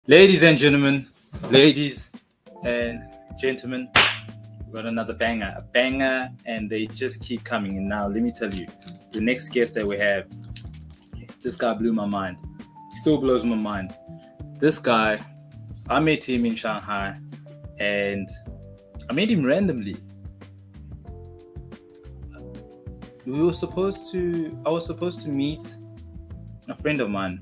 Ladies and gentlemen, ladies and gentlemen, we got another banger, a banger, and they just keep coming. And now, let me tell you, the next guest that we have, this guy blew my mind. He still blows my mind. This guy, I met him in Shanghai, and I met him randomly. I was supposed to meet a friend of mine.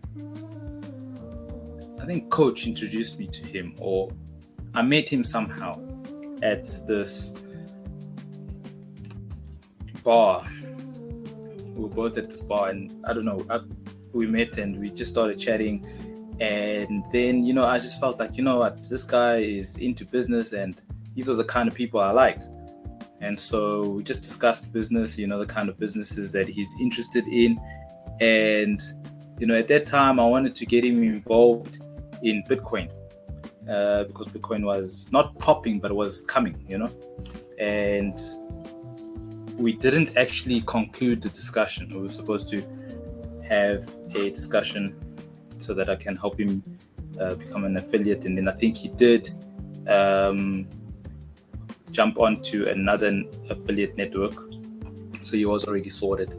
I think Coach introduced me to him, or I met him somehow at this bar. We were both at this bar, and I don't know, we met and we just started chatting. And then, I just felt like, what, this guy is into business, and these are the kind of people I like. And so we just discussed business, the kind of businesses that he's interested in. And, at that time, I wanted to get him involved in Bitcoin because Bitcoin was not popping, but it was coming, And we didn't actually conclude the discussion. We were supposed to have a discussion so that I can help him become an affiliate. And then I think he did jump onto another affiliate network. So he was already sorted.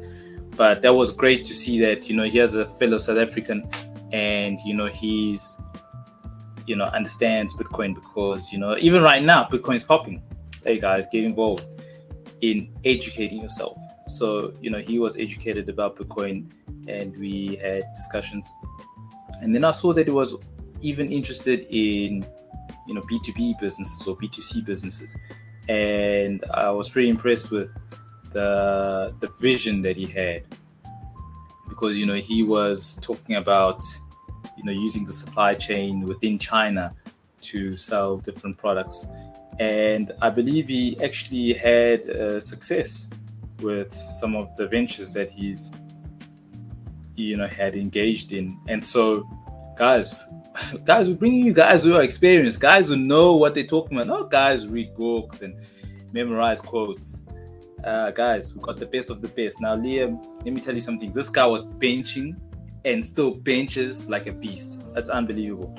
But that was great to see that, he has a fellow South African and, he's, understands Bitcoin because, even right now, Bitcoin is popping. Hey guys, get involved in educating yourself. So, he was educated about Bitcoin and we had discussions. And then I saw that he was even interested in, B2B businesses or B2C businesses. And I was pretty impressed with the vision that he had, because he was talking about using the supply chain within China to sell different products, and I believe he actually had success with some of the ventures that he's had engaged in. And so guys, we're bringing you guys who are experienced, guys who know what they're talking about, not guys who read books and memorize quotes. Guys, we got the best of the best. Now, Liam, let me tell you something. This guy was benching and still benches like a beast. That's unbelievable.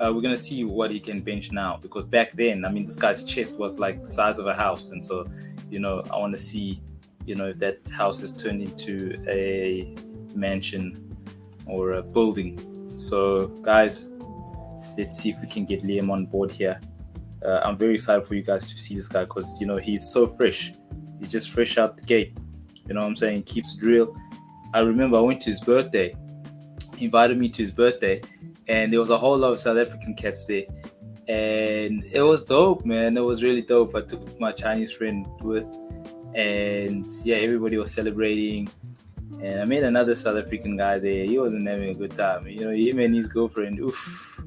We're going to see what he can bench now, because back then, this guy's chest was like the size of a house. And so, I want to see, if that house is turned into a mansion or a building. So, guys, let's see if we can get Liam on board here. I'm very excited for you guys to see this guy because, he's so fresh. He's just fresh out the gate. You know what I'm saying? Keeps it real. I remember I went to his birthday. He invited me to his birthday. And there was a whole lot of South African cats there. And it was dope, man. It was really dope. I took my Chinese friend with. And yeah, everybody was celebrating. And I met another South African guy there. He wasn't having a good time. Him and his girlfriend. Oof.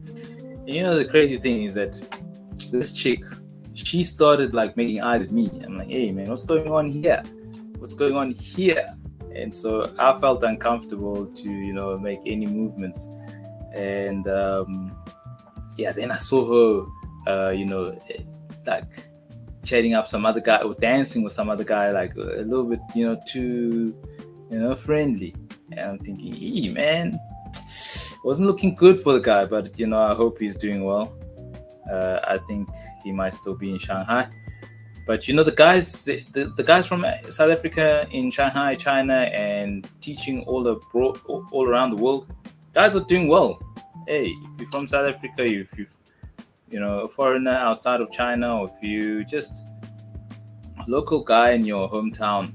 And the crazy thing is that this chick, she started like making eyes at me. I'm like, hey man, what's going on here? What's going on here? And so I felt uncomfortable to, make any movements. And then I saw her, like chatting up some other guy or dancing with some other guy, like a little bit, too, friendly. And I'm thinking, man, wasn't looking good for the guy, but, I hope he's doing well. I think he might still be in Shanghai. But the guys, the guys from South Africa in Shanghai, China, and teaching all around the world, guys are doing well. Hey, if you're from South Africa, if you're a foreigner outside of China, or if you just a local guy in your hometown,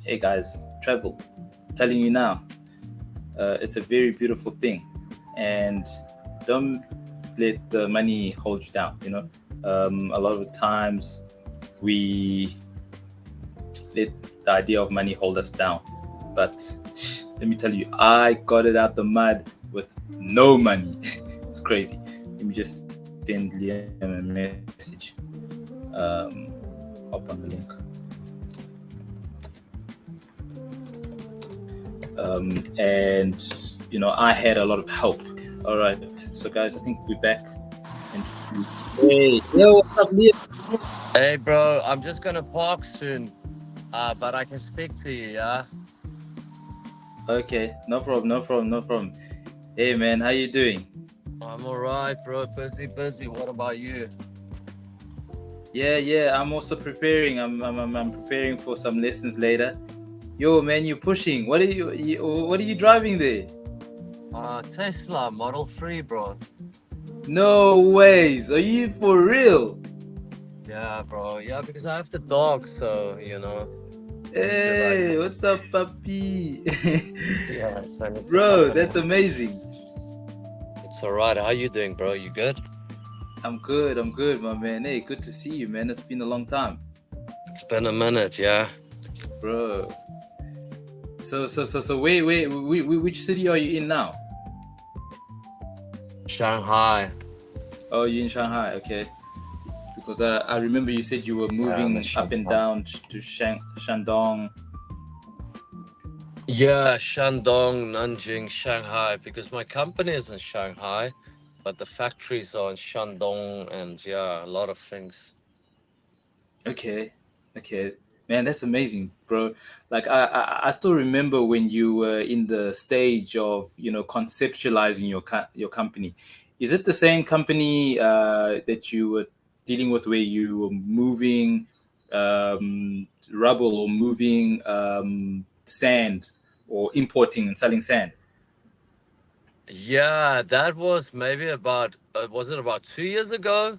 hey guys, travel. I'm telling you now, it's a very beautiful thing, and don't let the money hold you down. A lot of times we let the idea of money hold us down, but let me tell you, I got it out the mud with no money. It's crazy. Let me just send Liam a message. Hop on the link. And I had a lot of help. All right, so guys, I think we're back. And hey, yo, what's up, Liam? Hey, bro, I'm just gonna park soon, but I can speak to you, yeah? Okay, no problem. Hey, man, how you doing? I'm all right, bro. Busy, busy. What about you? Yeah. I'm also preparing. I'm preparing for some lessons later. Yo, man, you're pushing. What are you driving there? Tesla Model 3, bro. No ways. Are you for real? Yeah, bro. Yeah, because I have the dog, so I need to like. Hey, what's up, puppy? Yes, I need to Bro, accompany that's him. amazing. It's all right. How you doing, bro? You good? I'm good, my man. Hey, good to see you, man. It's been a long time, It's been a minute, yeah. bro. So, which city are you in now? Shanghai. Oh, you're in Shanghai, okay. Because I remember you said you were Yeah, I'm in moving up and Shanghai. down to Shandong. Yeah, Shandong, Nanjing, Shanghai, because my company is in Shanghai, but the factories are in Shandong, and yeah, a lot of things. Okay, okay, man, that's amazing, bro. Like I still remember when you were in the stage of conceptualizing your company. Is it the same company that you were dealing with where you were moving rubble or moving sand or importing and selling sand? Yeah, that was maybe about, was it about 2 years ago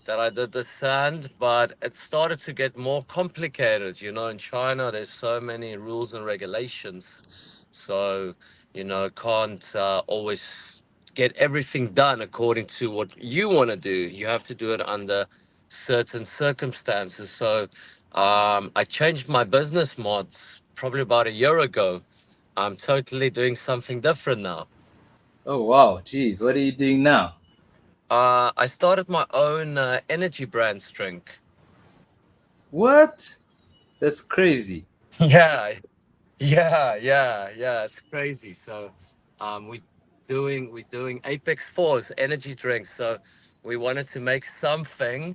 that I did the sand, but it started to get more complicated. In China, there's so many rules and regulations. So, can't always get everything done according to what you want to do. You have to do it under certain circumstances. So, I changed my business mods probably about a year ago. I'm totally doing something different now. Oh wow, geez, what are you doing now? I started my own energy brand drink. What? That's crazy. Yeah, yeah. It's crazy. So, we're doing Apex Force energy drinks. So, we wanted to make something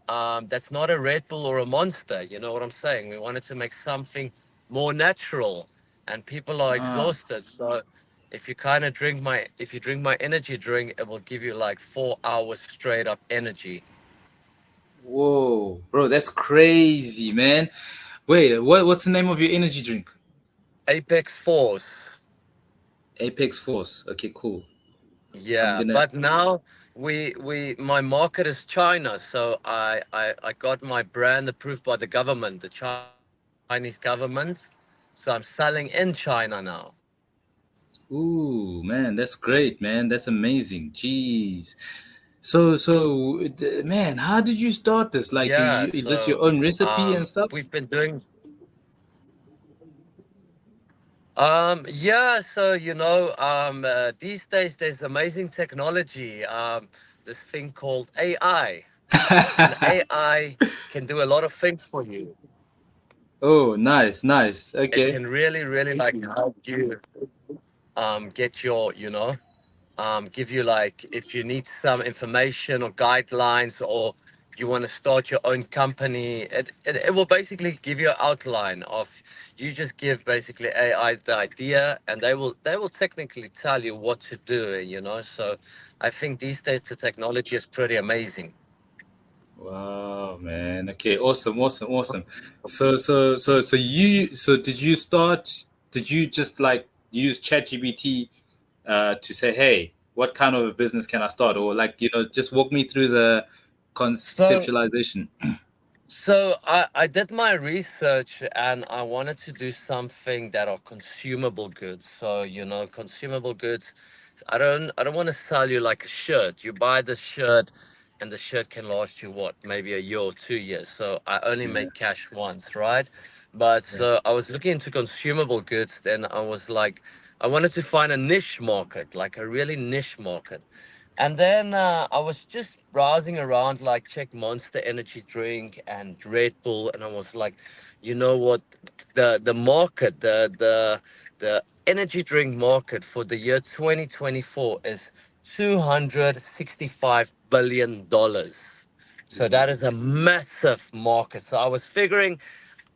that's not a Red Bull or a Monster. You know what I'm saying? We wanted to make something more natural, and people are Ah. exhausted. So, if you drink my energy drink, it will give you like 4 hours straight up energy. Whoa, bro, that's crazy, man. Wait, what's the name of your energy drink? Apex Force. Apex Force. Okay, cool. I'm Yeah, gonna. but now we my market is China, so I got my brand approved by the government, the Chinese government. So I'm selling in China now. Ooh, man, that's great, man. That's amazing. Jeez. Man, how did you start this? Like, Yeah, is this your so own recipe and stuff? we've been doing yeah, so these days there's amazing technology, this thing called AI, and AI can do a lot of things for you. Oh, nice, nice. It Okay. can really, really like help you get your, give you like if you need some information or guidelines or you want to start your own company, it will basically give you an outline of you just give basically AI the idea and they will technically tell you what to do, So I think these days the technology is pretty amazing. Wow, man. Okay, awesome. So did you start? Did you just like use ChatGPT to say, hey, what kind of a business can I start? Or like, just walk me through the So conceptualization. So I did my research and I wanted to do something that are consumable goods. So, consumable goods. I don't want to sell you like a shirt. You buy the shirt and the shirt can last you what, maybe a year or 2 years. So I only Yeah, make cash once, right? But yeah. so I was looking into consumable goods, then I was like I wanted to find a niche market, like a really niche market. And then I was just browsing around, like check Monster Energy drink and Red Bull, and I was like, you know what, the market, the energy drink market for the year 2024 is $265 billion. So that is a massive market. So I was figuring,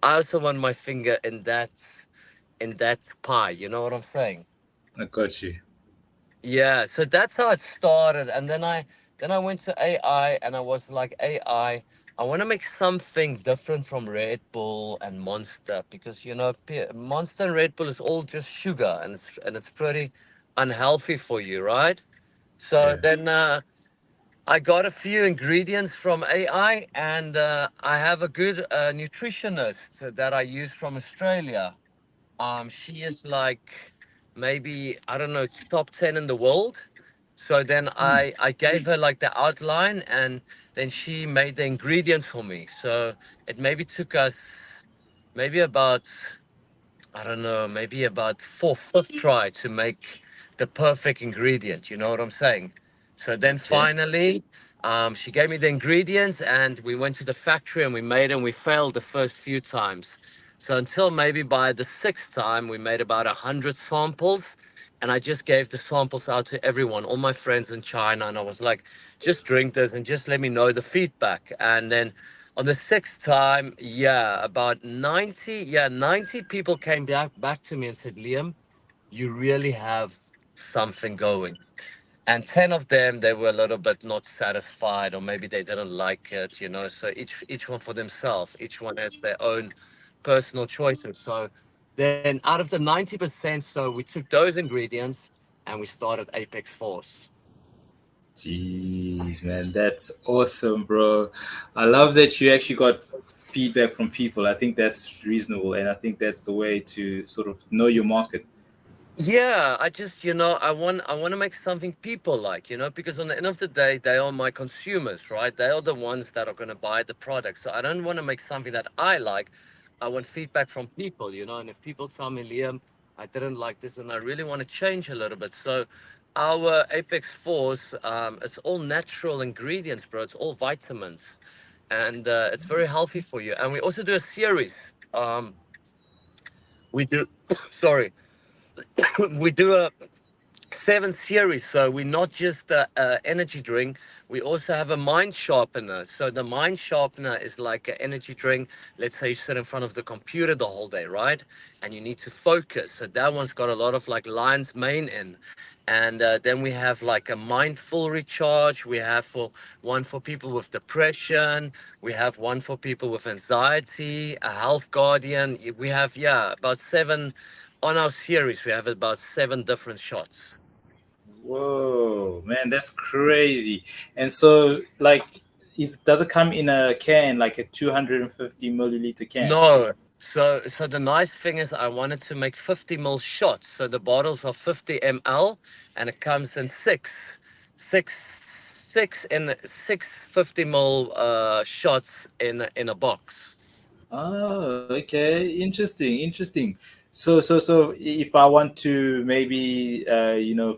I also want my finger in that pie. You know what I'm saying? I got you. Yeah, so that's how it started, and then I went to AI, and I was like, I want to make something different from Red Bull and Monster, because Monster and Red Bull is all just sugar, and it's pretty unhealthy for you, right? So Yeah. then I got a few ingredients from AI, and I have a good nutritionist that I use from Australia. She is like maybe, I don't know, top 10 in the world. So then Hmm. I gave her like the outline, and then she made the ingredients for me. So it maybe took us maybe about, I don't know, maybe about fifth try to make the perfect ingredient. You know what I'm saying? So then Okay. finally, she gave me the ingredients, and we went to the factory and we made it. And we failed the first few times. So until maybe by the sixth time, we made about 100 samples. And I just gave the samples out to everyone, all my friends in China. And I was like, just drink this and just let me know the feedback. And then on the sixth time, yeah, about 90 people came back to me and said, Liam, you really have something going. And 10 of them, they were a little bit not satisfied, or maybe they didn't like it. So each one for themselves, each one has their own personal choices. So then out of the 90%, so we took those ingredients and we started Apex Force. Jeez, man, that's awesome, bro. I love that you actually got feedback from people. I think that's reasonable, and I think that's the way to sort of know your market. Yeah, I just, I want to make something people like, because on the end of the day, they are my consumers, right? They are the ones that are going to buy the product. So I don't want to make something that I like. I want feedback from people. And if people tell me, Liam, I didn't like this and I really want to change a little bit. So our Apex Force, it's all natural ingredients, bro. It's all vitamins, and it's very healthy for you. And we also do a series. We do, sorry, we do a seven series. So we're not just a energy drink. We also have a mind sharpener. So the mind sharpener is like an energy drink. Let's say you sit in front of the computer the whole day, right? And you need to focus. So that one's got a lot of like lion's mane in. And then we have like a mindful recharge. We have for one for people with depression. We have one for people with anxiety, a health guardian. We have, yeah, about seven on our series. We have about seven different shots. Whoa, man, that's crazy. And so, like, does it come in a can, like a 250 milliliter can? No. So the nice thing is I wanted to make 50 ml shots. So the bottles are 50 ml, and it comes in six, six 50 ml shots in a box. Oh, okay. Interesting, interesting. So if I want to maybe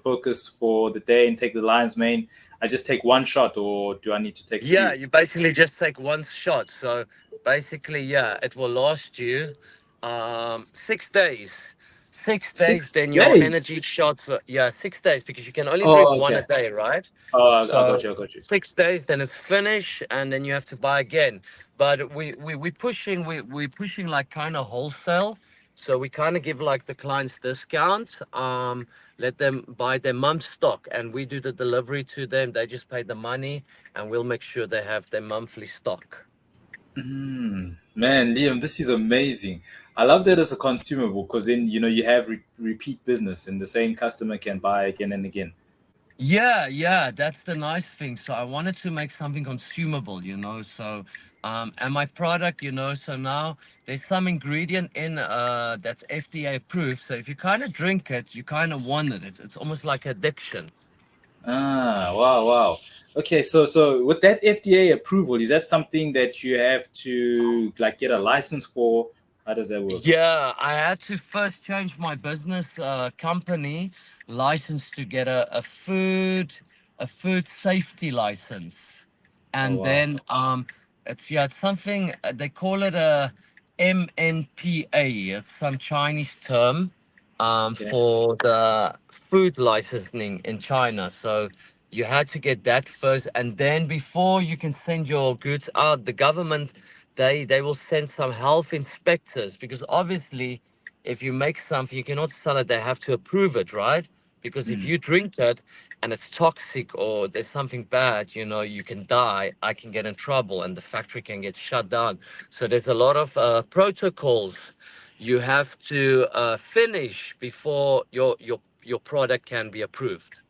focus for the day and take the lion's mane, I just take one shot, or do I need to take a Yeah, few? you basically just take one shot. So basically, yeah, it will last you 6 days. 6 days, Six then your days. energy shots. Yeah, 6 days, because you can only drink Oh, one a okay. day, right? Oh, I got So you. I got you. 6 days, then it's finished, and then you have to buy again. But we pushing like kind of wholesale. So we kind of give like the clients discount. Let them buy their month's stock, and we do the delivery to them. They just pay the money, and we'll make sure they have their monthly stock. Man, Liam, this is amazing. I love that as a consumable because then you have repeat business and the same customer can buy again and again. Yeah, yeah, that's the nice thing. So I wanted to make something consumable. So and my product, so now there's some ingredient in that's FDA approved. So if you kind of drink it, you kind of want it. It's almost like addiction. Ah, wow, wow. Okay, so with that FDA approval, is that something that you have to like get a license for? How does that work? Yeah, I had to first change my business company license to get a food safety license, Oh, and wow. then it's something they call it a MNPA. It's some Chinese term Okay. for the food licensing in China. So you had to get that first, and then before you can send your goods out, the government they will send some health inspectors, because obviously if you make something you cannot sell it, they have to approve it, right? Because if Mm. you drink it and it's toxic or there's something bad, you can die. I can get in trouble, and the factory can get shut down. So there's a lot of protocols you have to finish before your product can be approved.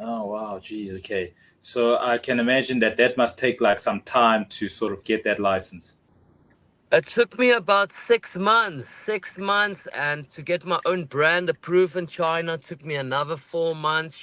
Oh wow, geez, okay. So I can imagine that that must take like some time to sort of get that license. It took me about 6 months, 6 months, and to get my own brand approved in China took me another 4 months.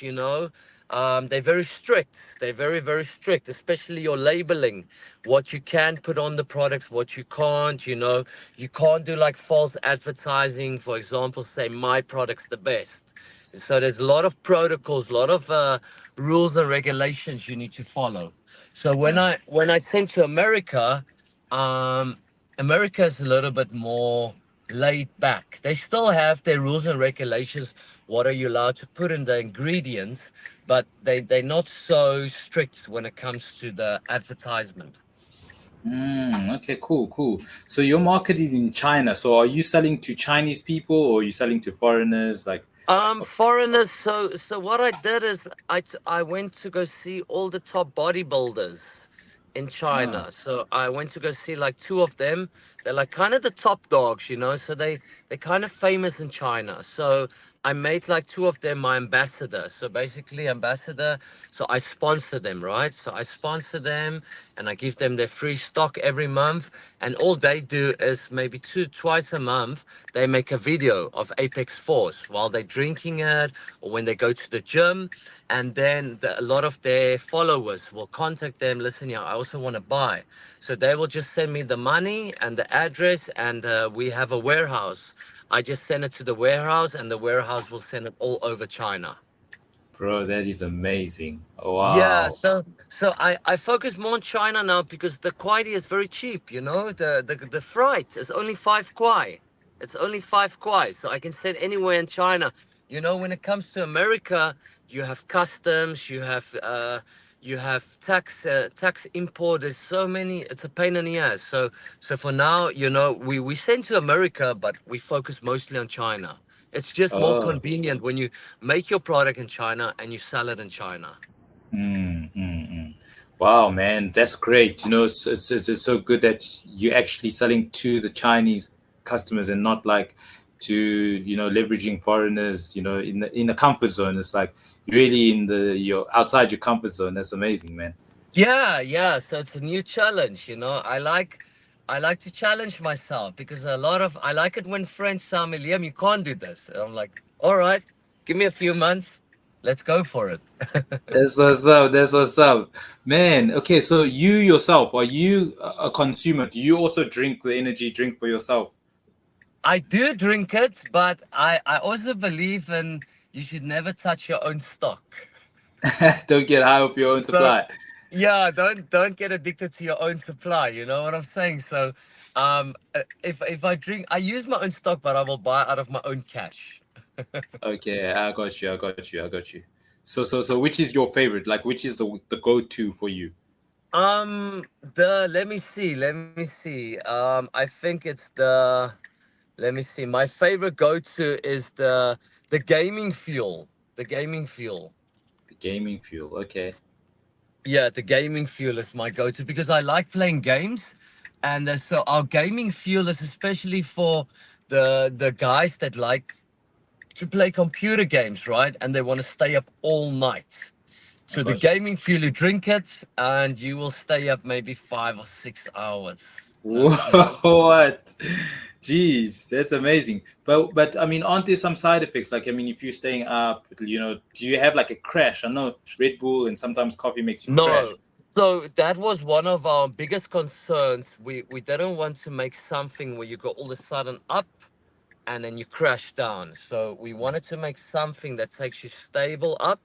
They're very strict. They're very, very strict, especially your labeling, what you can put on the products, what you can't. You can't do like false advertising, for example, say my product's the best. So there's a lot of protocols, a lot of rules and regulations you need to follow. So when Uh, I sent to America, um, America is a little bit more laid back. They still have their rules and regulations. What are you allowed to put in the ingredients? But they're not so strict when it comes to the advertisement. okay, cool, cool. So your market is in China. So are you selling to Chinese people or are you selling to foreigners? Like, Foreigners. So what I did is I went to go see all the top bodybuilders in ah, China. So I went to go see like two of them. They're like kind of the top dogs. So they're kind of famous in China. So I made like two of them my ambassador. So basically ambassador. So I sponsor them, right? So I sponsor them and I give them their free stock every month. And all they do is maybe twice a month they make a video of Apex Force while they're drinking it or when they go to the gym. And then a lot of their followers will contact them. Listen, yeah, I also want to buy. So they will just send me the money and the address, and we have a warehouse. I just send it to the warehouse, and the warehouse will send it all over China. bro, that is amazing. Yeah, Wow. so I focus more on China now because the quality is very cheap, the freight is only 5 kwai. It's only 5 kwai, so I can send anywhere in China. When it comes to America, you have customs, you have tax import. There's so many, it's a pain in the ass. So for now, we send to America, but we focus mostly on China. It's just more Oh. convenient when you make your product in China and you sell it in China. Mm. Wow, man, that's great. It's so good that you're actually selling to the Chinese customers and not like to leveraging foreigners. In the comfort zone. It's like really you're outside your comfort zone. That's amazing, man. Yeah, yeah. So it's a new challenge. I like to challenge myself because I like it when friends tell me, Liam, you can't do this. And I'm like, all right, give me a few months. Let's go for it. That's what's up. That's what's up, man. Okay, so you yourself, are you a consumer? Do you also drink the energy drink for yourself? I do drink it, but I also believe in you should never touch your own stock. Don't get high off your own So supply. yeah, don't get addicted to your own supply. You know what I'm saying? So if I drink, I use my own stock, but I will buy out of my own cash. Okay, I got you. I got you. I got you. So, which is your favorite? Like, which is the go-to for you? Let me see. I think it's the let me see. My favorite go-to is the gaming fuel. The gaming fuel. The gaming fuel. Okay. Yeah, the gaming fuel is my go-to because I like playing games, and so our gaming fuel is especially for the guys that like to play computer games, right? And they want to stay up all night. I So the got you. gaming fuel, you drink it, and you will stay up maybe 5 or 6 hours. What? Jeez, that's amazing. But I mean, aren't there some side effects? Like, I mean, if you're staying up, do you have like a crash? I know Red Bull and sometimes coffee makes you No. crash. So that was one of our biggest concerns. We didn't want to make something where you go all of a sudden up and then you crash down. So we wanted to make something that takes you stable up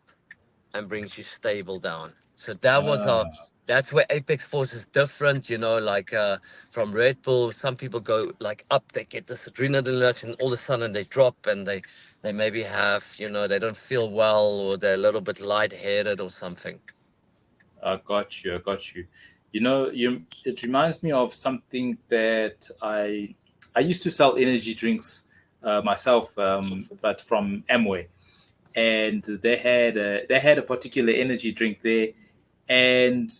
and brings you stable down. So Ah, that's where Apex Force is different, like from Red Bull. Some people go like up, they get this adrenaline rush, and all of a sudden they drop and they maybe have, they don't feel well or they're a little bit lightheaded or something. I got you. I got you. It reminds me of something that I used to sell energy drinks myself, but from Amway. and they had a particular energy drink there, and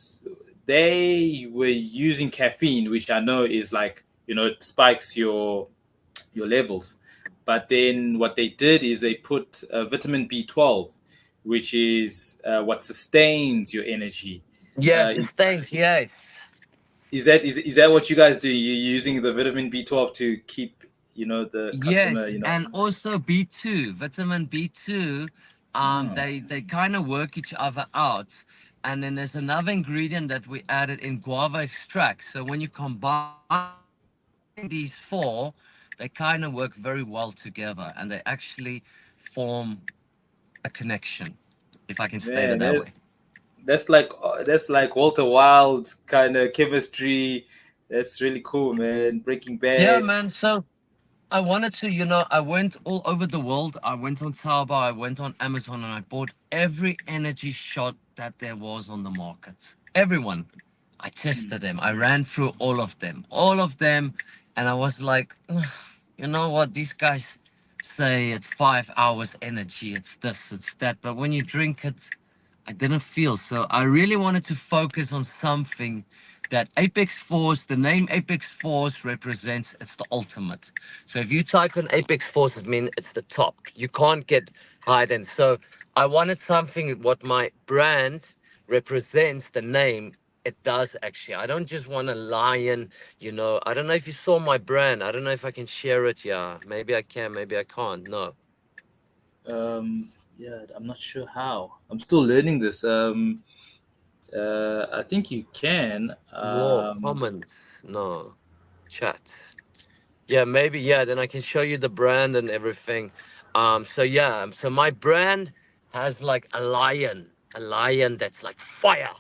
they were using caffeine, which I know is like, it spikes your levels. But then what they did is they put vitamin B12, which is what sustains your energy. Yes, Uh, it stains. Yes. is that what you guys do? You're using the vitamin B12 to keep, the customer, Yes, and also B2, vitamin B2, Oh, they kind of work each other out. And then there's another ingredient that we added in guava extract. So when you combine these four, they kind of work very well together and they actually form a connection, if I can state it man, that way. that's like Walter Wilde kind of chemistry. That's really cool, man. Breaking Yeah, Bad. man. So I wanted to, I went all over the world. I went on Taobao, I went on Amazon, and I bought every energy shot that there was on the market. Everyone. I tested them. I ran through all of them. And I was like, "Ugh, you know what? These guys say it's 5 hours energy, it's this, it's that. But when you drink it, I didn't feel so. I really wanted to focus on something that Apex Force, the name Apex Force represents, it's the ultimate. So if you type in Apex Force, it means it's the top. You can't get higher than. So I wanted something what my brand represents, the name. It does actually. I don't just want a lion, I don't know if you saw my brand. I don't know if I can share it. Yeah, maybe I can, maybe I can't. No. Yeah, I'm not sure how. I'm still learning this. I think you can. More comments. No. Chat. Yeah, maybe, yeah, then I can show you the brand and everything. So yeah, so my brand has like a lion that's like fire,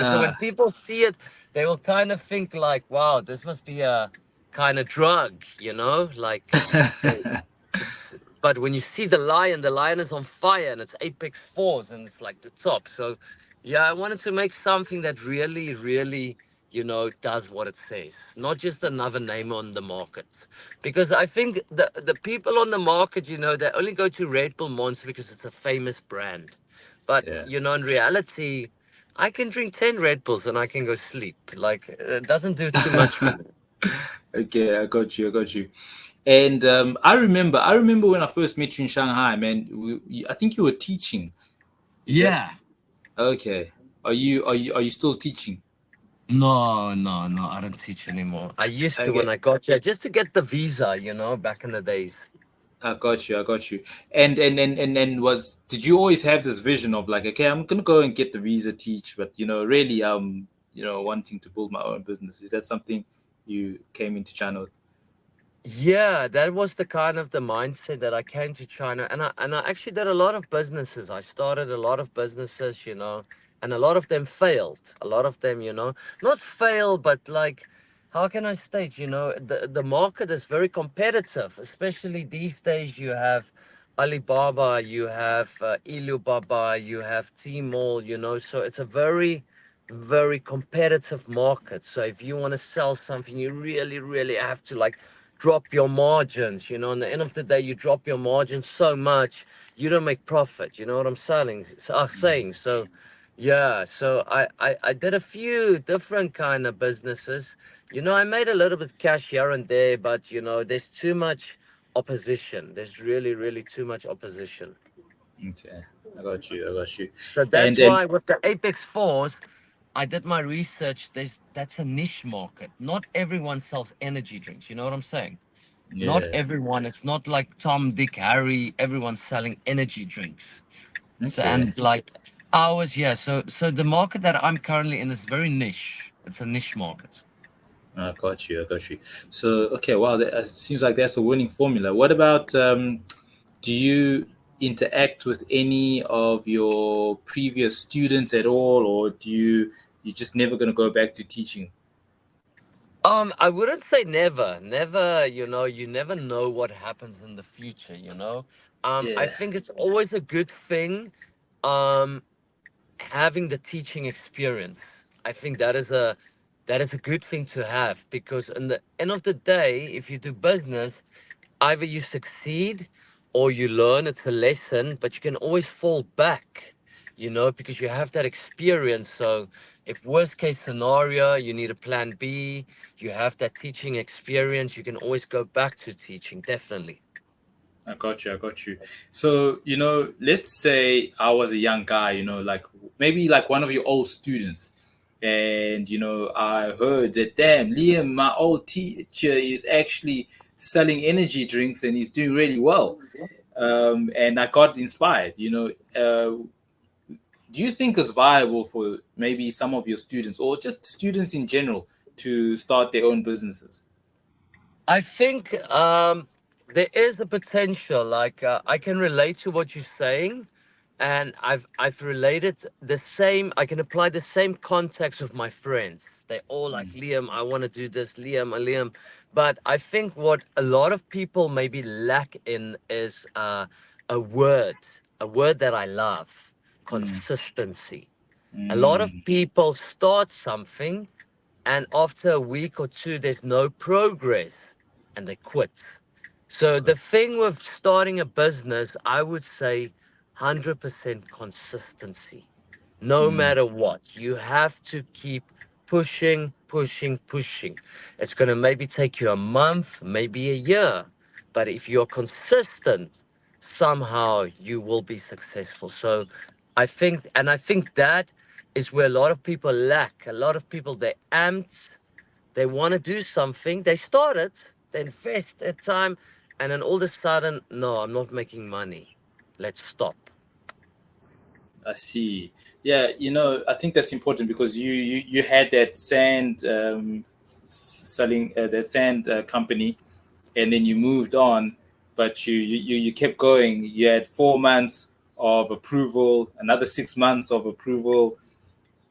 So uh, when people see it, they will kind of think like, wow, this must be a kind of drug, Like they, it's but when you see the lion is on fire and it's Apex Force and it's like the top. So yeah, I wanted to make something that really, really, does what it says, not just another name on the market. Because I think the people on the market, they only go to Red Bull Monster because it's a famous brand. But yeah. in reality, I can drink 10 Red Bulls and I can go sleep. Like it doesn't do too much for me. Okay, I got you. I got you. And I remember when I first met you in Shanghai, man. I think you were teaching. Is that Yeah. okay? Are you still teaching? No, no, no, I don't teach anymore. I used to when Okay, I got here, just to get the visa, back in the days. I got you. I got you. And was did you always have this vision of like, okay, I'm gonna go and get the visa, teach, but really, wanting to build my own business. Is that something you came into China with? Yeah, that was the kind of the mindset that I came to China, and I actually did a lot of businesses. I started a lot of businesses, and a lot of them failed. A lot of them, not fail, but like, how can I state, the market is very competitive, especially these days. You have Alibaba, you have Alibaba, you have Tmall, so it's a very, very competitive market. So if you want to sell something, you really, really have to like drop your margins. On the end of the day, you drop your margins so much, you don't make profit. You know what I'm saying? So, yeah. So I did a few different kind of businesses. I made a little bit cash here and there, but there's too much opposition. There's really, really too much opposition. Okay, I got you. I got you. So And that's why with the Apex Force, I did my research. That's a niche market. Not everyone sells energy drinks. You know what I'm saying? Not yeah, everyone. It's not like Tom, Dick, Harry. Everyone's selling energy drinks. So okay. and like ours, yeah. So the market that I'm currently in is very niche. It's a niche market. I got you. I got you. So, okay, wow, that seems like that's a winning formula. What about do you interact with any of your previous students at all, or you just never going to go back to teaching? I wouldn't say never. Never, you never know what happens in the future. I Yeah. think it's always a good thing. Um, having the teaching experience. I think that is a good thing to have because in the end of the day, if you do business, either you succeed or you learn, it's a lesson, but you can always fall back, because you have that experience. So if worst case scenario, you need a plan B, you have that teaching experience, you can always go back to teaching, definitely. I got you. I got you. So, let's say I was a young guy, like maybe like one of your old students. And, I heard that, damn, Liam, my old teacher, is actually selling energy drinks and he's doing really well. And I got inspired, do you think it's viable for maybe some of your students or just students in general to start their own businesses? I think there is a potential. Like I can relate to what you're saying, and I've related the same. I can apply the same context with my friends. They all like Liam. I want to do this, Liam. But I think what a lot of people maybe lack in is a word, a word that I love: consistency. A lot of Mm, people start something, and after a week or two, there's no progress and they quit. So the thing with starting a business, I would say 100% consistency. No mm, matter what, you have to keep pushing, pushing, pushing. It's going to maybe take you a month, maybe a year. But if you're consistent, somehow you will be successful. So I think that is where a lot of people lack. A lot of people, they amped, they want to do something, they start it, they invest their time, and then all of a sudden, no, I'm not making money. Let's stop. I see. Yeah, I think that's important because you had that sand selling that sand company, and then you moved on, but you kept going. You had 4 months of approval, another 6 months of approval,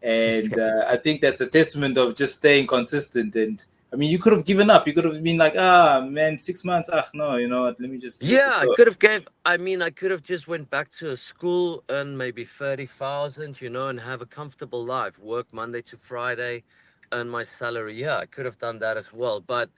and I think that's a testament of just staying consistent. And I mean, you could have given up. You could have been like, ah, man, 6 months. Ah, no, you know what? Let me just let Yeah, this I go. could have I could have just went back to a school, earn maybe 30,000, and have a comfortable life, work Monday to Friday, earn my salary. Yeah, I could have done that as well. But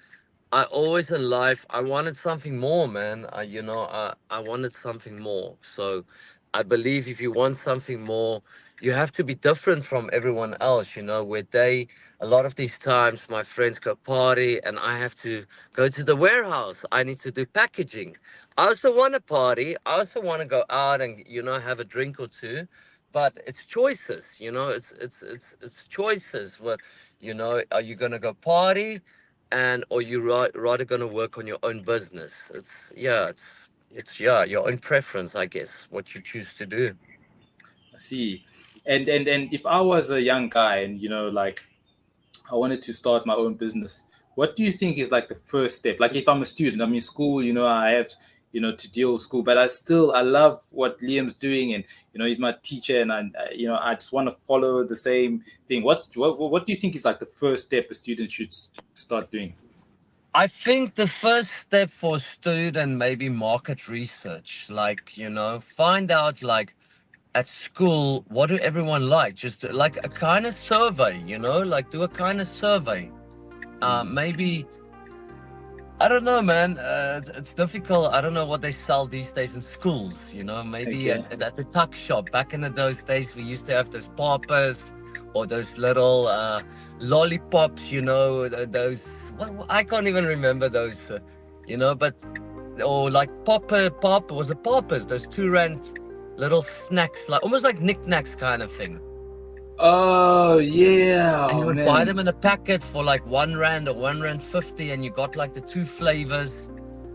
I always in life, I wanted something more, man. I wanted something more. So I believe if you want something more, you have to be different from everyone else, where a lot of these times, my friends go party and I have to go to the warehouse. I need to do packaging. I also want to party. I also want to go out and, have a drink or two. But it's choices, it's choices. What, are you gonna go party? And or you rather going to work on your own business? It's your own preference, I guess, what you choose to do. I see. And if I was a young guy and like I wanted to start my own business, what do you think is like the first step? Like if I'm a student, I'm in school, I have to deal with school, but I love what Liam's doing, and he's my teacher, and I just want to follow the same thing. What do you think is like the first step a student should start doing? I think the first step for a student, maybe market research, like, find out, like, at school, what do everyone like? Just like a kind of survey, like do a kind of survey. Maybe, I don't know, man. It's difficult. I don't know what they sell these days in schools. Maybe Okay. at the tuck shop. Back in those days, we used to have those poppers or those little lollipops. Those. Well, I can't even remember those. But or like pop was the poppers. Those 2 rand little snacks, like almost like knickknacks kind of thing. Oh yeah, And you oh would buy man. them in a packet for like 1 rand or 1 rand 50, and you got like the 2 flavors.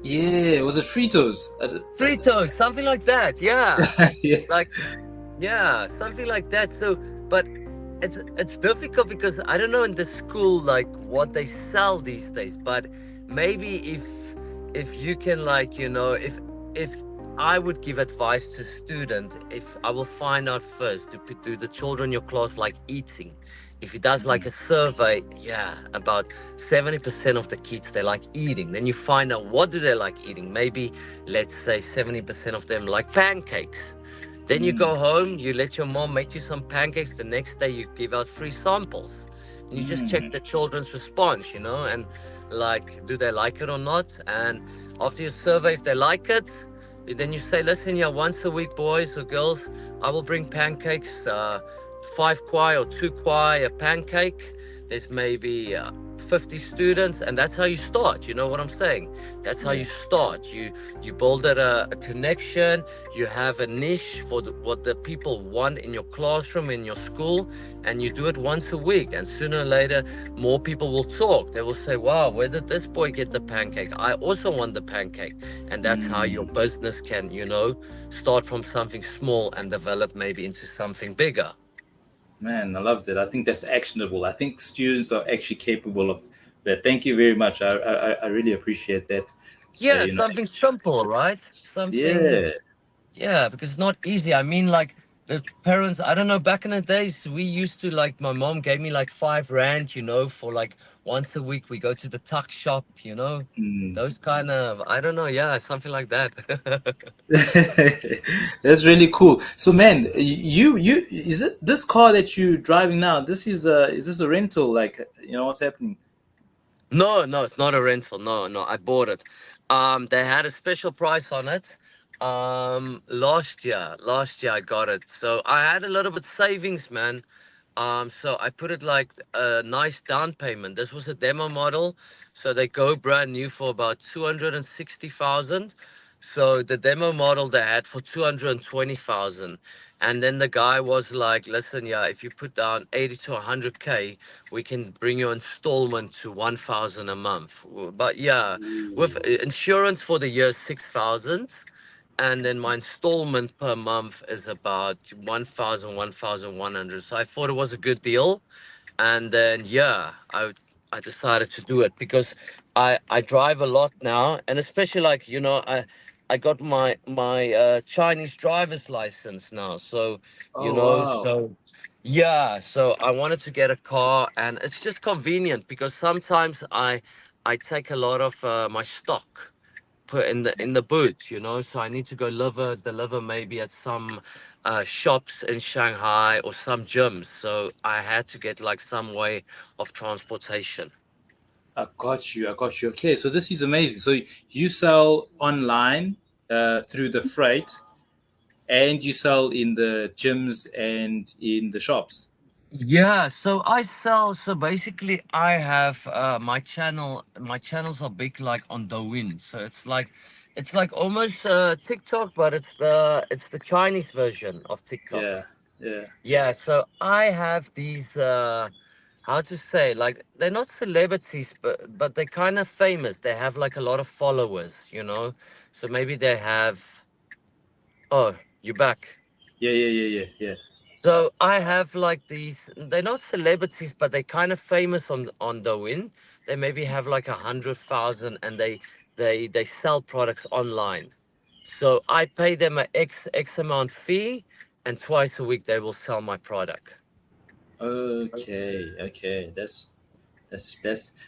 Yeah, was it Fritos? Fritos, something like that. Yeah. Yeah. Like, yeah, something like that. So, but it's difficult because I don't know in the school like what they sell these days. But maybe if you can, like, if I would give advice to student, if I will find out first, do the children in your class like eating? If he does like a survey, yeah, about 70% of the kids, they like eating. Then you find out what do they like eating. Maybe let's say 70% of them like pancakes. Then you Mm, go home, you let your mom make you some pancakes. The next day, you give out free samples. And you just check mm, the children's response, and like, do they like it or not? And after you survey, if they like it, Then you say, listen, yeah, once a week, boys or girls, I will bring pancakes, 5 kwai or 2 kwai a pancake. There's maybe 50 students, and that's how you start. You know what I'm saying? That's how Yeah. you start. You build a connection. You have a niche for what the people want in your classroom, in your school, and you do it once a week. And sooner or later, more people will talk. They will say, wow, where did this boy get the pancake? I also want the pancake. And that's how your Mm. business can, start from something small and develop maybe into something bigger. Man, I love that. I think that's actionable. I think students are actually capable of that. Thank you very much. I really appreciate that. Yeah, You know, something simple, right? Something, yeah. yeah, because it's not easy. I mean, like the parents, I don't know, back in the days, we used to, like, my mom gave me like 5 rand, for like once a week we go to the tuck shop, Mm. those kind of, I don't know, yeah, something like that. That's really cool. So, man, you is it this car that you driving now? Is this a rental? Like, what's happening? No, no, it's not a rental. No, no, I bought it. They had a special price on it. Last year I got it. So I had a little bit savings, man. So I put it like a nice down payment. This was a demo model, so they go brand new for about 260,000. So the demo model they had for 220,000, and then the guy was like, "Listen, yeah, if you put down 80 to 100K, we can bring your installment to 1,000 a month." But yeah, with insurance for the year 6,000, and then my installment per month is about 1,000, 1,100. So I thought it was a good deal, and then yeah, I decided to do it because I drive a lot now, and especially, like, I got my Chinese driver's license now, so Oh, wow. so yeah, so I wanted to get a car, and it's just convenient because sometimes I take a lot of my stock put in the boot, so I need to go deliver maybe at some shops in Shanghai or some gyms, so I had to get like some way of transportation. I got you. I got you. Okay, so this is amazing. So you sell online through the freight, and you sell in the gyms and in the shops. Yeah, so I sell. So basically, I have My channels are big, like on Douyin. So it's like almost TikTok, but it's the Chinese version of TikTok. Yeah, yeah. Yeah, so I have these how to say, like, they're not celebrities, but they're kind of famous. They have like a lot of followers. So maybe they have, oh, you back. Yeah, yeah, yeah, yeah, yeah. So I have like these, they're not celebrities, but they're kind of famous on Douyin. They maybe have like 100,000, and they sell products online. So I pay them a X amount fee, and twice a week they will sell my product. Okay, okay. That's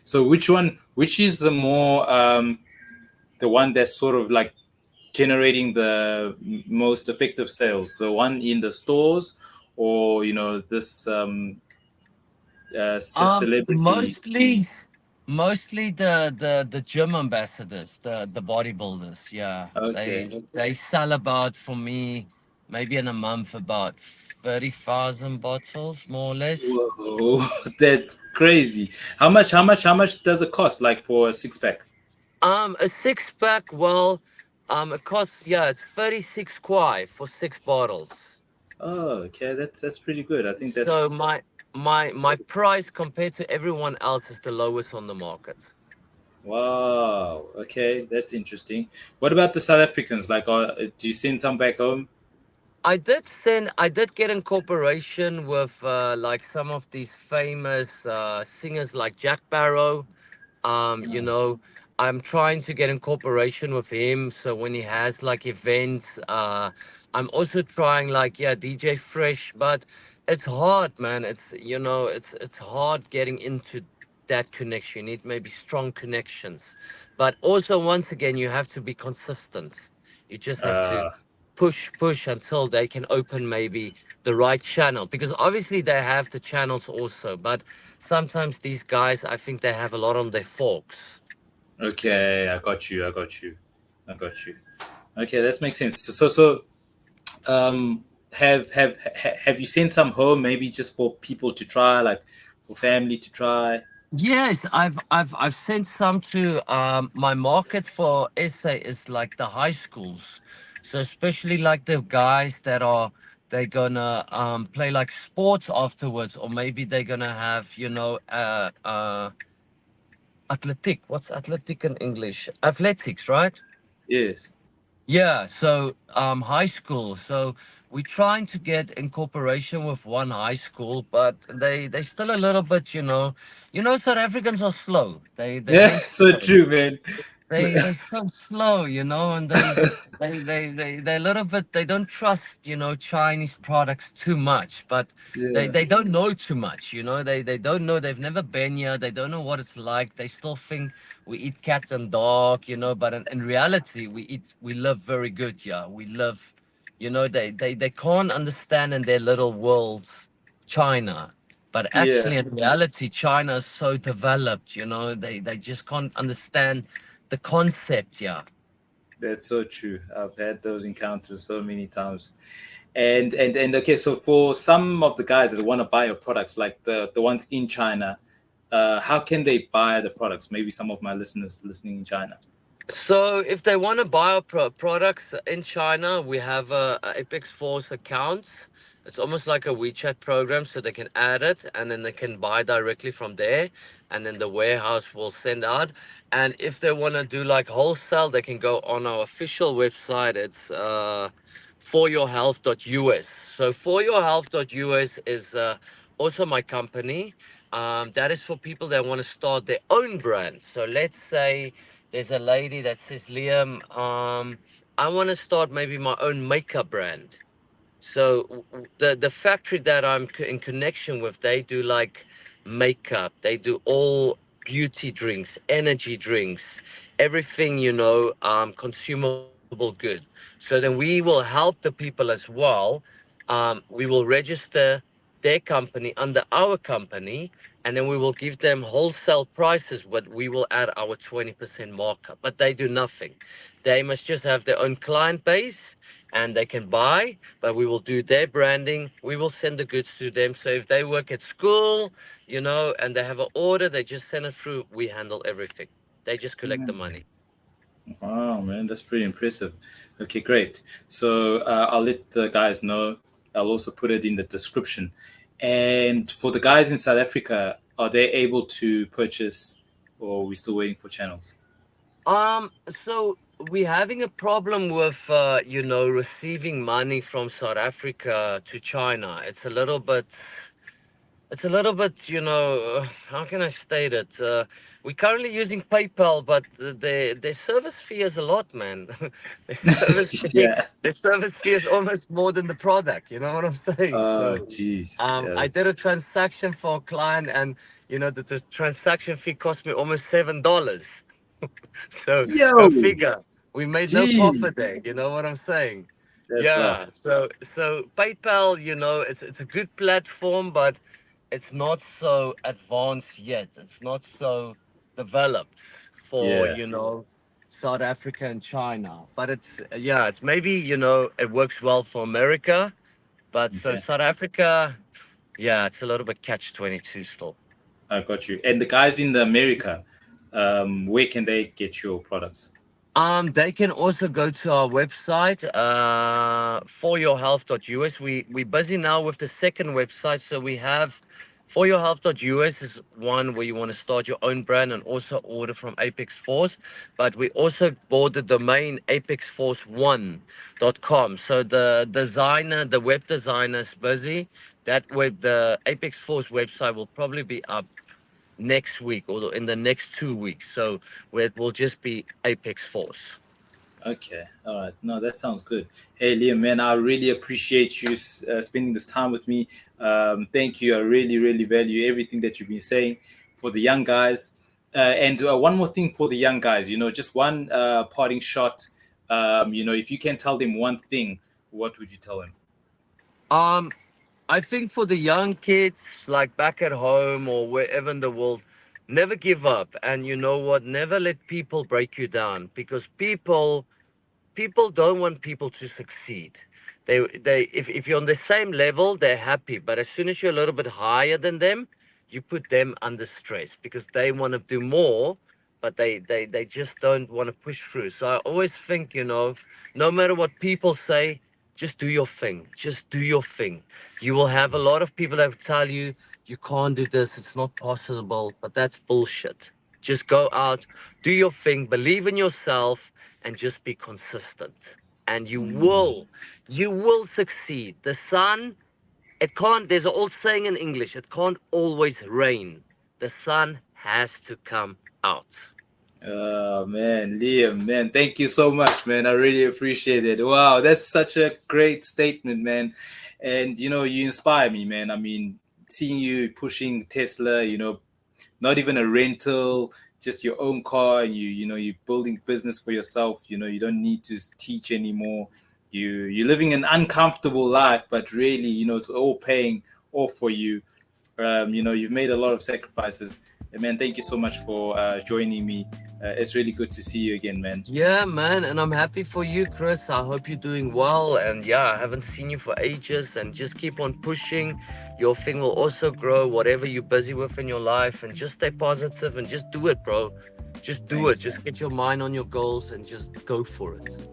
so which is the more the one that's sort of like generating the most effective sales, the one in the stores, or this celebrity. Mostly the gym ambassadors, the bodybuilders. Yeah, Okay. they sell about, for me, maybe in a month, about 30,000 bottles, more or less. Whoa, that's crazy. How much does it cost, like for a six pack? A six pack, well, it costs, yeah, it's 36 kwai for 6 bottles. Oh, okay, that's pretty good. I think So that's my price compared to everyone else is the lowest on the market. wow. Okay, that's interesting. What about the South Africans? Like, do you send some back home? I did get in cooperation with like some of these famous singers like Jack Barrow. I'm trying to get in cooperation with him. So when he has like events, I'm also trying, like, yeah, DJ Fresh, but it's hard, man. It's hard getting into that connection. You need maybe strong connections. But also, once again, you have to be consistent. You just have to Uh, push until they can open maybe the right channel, because obviously they have the channels also, but sometimes these guys, I think they have a lot on their forks. okay, I got you. I got you. I got you. Okay, that makes sense. Um, have you sent some home, maybe just for people to try, like for family to try? Yes, I've sent some to my market for SA is like the high schools. So especially like the guys that are they're gonna play like sports afterwards, or maybe they're gonna have, athletic. What's athletic in English? Athletics, right? Yes. Yeah, so high school. So we're trying to get in cooperation with one high school, but they still a little bit, South Africans are slow. They Yeah, ain't so slow. true, man. They so slow, and they a little bit, they don't trust, Chinese products too much, but Yeah, they don't know too much, they don't know, they've never been here, they don't know what it's like, they still think we eat cat and dog, but in reality we live very good, yeah, we live, they can't understand in their little worlds China. But yeah. actually, in reality, China is so developed, they just can't understand the concept, yeah. That's so true. I've had those encounters so many times. And okay, so for some of the guys that want to buy your products, like the ones in China, how can they buy the products? Maybe some of my listeners listening in China. So if they want to buy our products in China, we have a Apex Force account. It's almost like a WeChat program, so they can add it and then they can buy directly from there, and then the warehouse will send out. And if they want to do like wholesale, they can go on our official website. It's foryourhealth.us. So foryourhealth.us is also my company. That is for people that want to start their own brand. So let's say there's a lady that says, Liam, I want to start maybe my own makeup brand. So the factory that I'm in connection with, they do like makeup, they do all beauty drinks, energy drinks, everything, consumable good. So then we will help the people as well. We will register their company under our company, and then we will give them wholesale prices, but we will add our 20% markup. But they do nothing. They must just have their own client base and they can buy, but we will do their branding. We will send the goods to them. So if they work at school, and they have an order, they just send it through. We handle everything. They just collect the money. Wow, man, that's pretty impressive. Okay, great. So I'll let the guys know. I'll also put it in the description. And for the guys in South Africa, are they able to purchase, or are we still waiting for channels? So we're having a problem with, receiving money from South Africa to China. It's a little bit, how can I state it? We're currently using PayPal, but their service fee is a lot, man. their service fee, Yeah. their service fee is almost more than the product. You know what I'm saying? Oh, So, geez. Yeah, I did a that's transaction for a client, and the transaction fee cost me almost $7. So yo, go figure. We made no geez, profit there. You know what I'm saying? that's Yeah. rough. So PayPal, it's a good platform, but it's not so advanced yet. It's not so developed for, Yeah. South Africa and China. But it's maybe, it works well for America, but so Okay, South Africa, yeah, it's a little bit catch 22 still. I got you. And the guys in the America, where can they get your products? They can also go to our website, foryourhealth.us. We're busy now with the second website. So we have foryourhealth.us is one where you want to start your own brand and also order from Apex Force. But we also bought the domain apexforce1.com. So the web designer is busy. The Apex Force website will probably be up next week or in the next 2 weeks. So where it will just be Apex Force. Okay, all right. No, that sounds good. Hey, Liam, man, I really appreciate you spending this time with me. Thank you. I really, really value everything that you've been saying for the young guys. And one more thing for the young guys, just one parting shot. If you can tell them one thing, what would you tell them? Um, I think for the young kids, like back at home or wherever in the world, never give up. And you know what? Never let people break you down, because people don't want people to succeed. If you're on the same level, they're happy. But as soon as you're a little bit higher than them, you put them under stress because they want to do more, but they just don't want to push through. So I always think, no matter what people say, just do your thing. Just do your thing. You will have a lot of people that will tell you you can't do this, it's not possible, but that's bullshit. Just go out, do your thing, believe in yourself, and just be consistent. And you will succeed. The sun, it can't, there's an old saying in English, it can't always rain. The sun has to come out. Oh man, Liam, man, thank you so much, man. I really appreciate it. Wow, that's such a great statement, man. And you inspire me, man. I mean, seeing you pushing Tesla, not even a rental, just your own car, and you're building business for yourself. You don't need to teach anymore. You're living an uncomfortable life, but really, it's all paying off for you. You've made a lot of sacrifices. And man, thank you so much for joining me. It's really good to see you again, man. Yeah, man, and I'm happy for you, Chris. I hope you're doing well. And yeah, I haven't seen you for ages. And just keep on pushing. Your thing will also grow, whatever you're busy with in your life. And just stay positive and just do it, bro. Just do Thanks, it. Just man. get your mind on your goals and just go for it.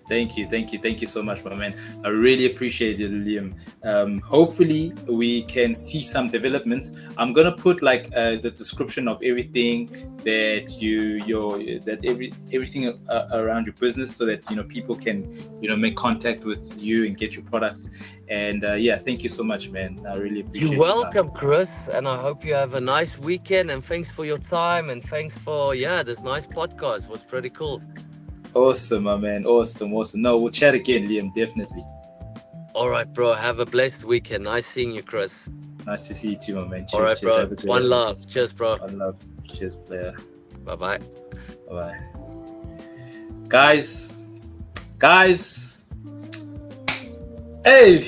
Thank you so much, my man. I really appreciate it, Liam. Hopefully, we can see some developments. I'm gonna put like the description of everything that everything around your business, so that people can make contact with you and get your products. And yeah, thank you so much, man. I really appreciate it. You're welcome, Chris, and I hope you have a nice weekend. And thanks for your time, and thanks for this nice podcast. It was pretty cool. Awesome, my man. Awesome. No, we'll chat again, Liam. Definitely. All right, bro. Have a blessed weekend. Nice seeing you, Chris. Nice to see you too, my man. Cheers, All right, cheers. bro. Have a good One one. love. Cheers, bro. One love. Cheers, player. Bye-bye. Bye-bye. Guys. Hey,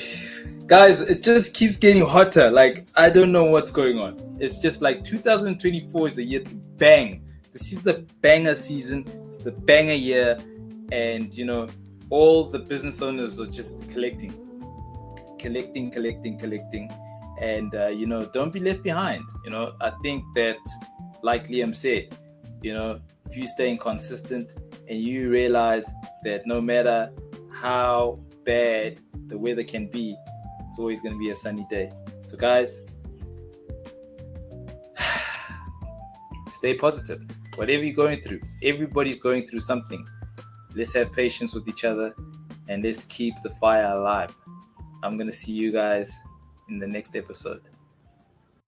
guys, it just keeps getting hotter. Like, I don't know what's going on. It's just like 2024 is the year to bang. This is the banger season. It's the banger year. And, all the business owners are just collecting. And, don't be left behind. I think that, like Liam said, if you stay consistent and you realize that no matter how bad the weather can be, it's always going to be a sunny day. So, guys, stay positive. Whatever you're going through, everybody's going through something. Let's have patience with each other and let's keep the fire alive. I'm going to see you guys in the next episode.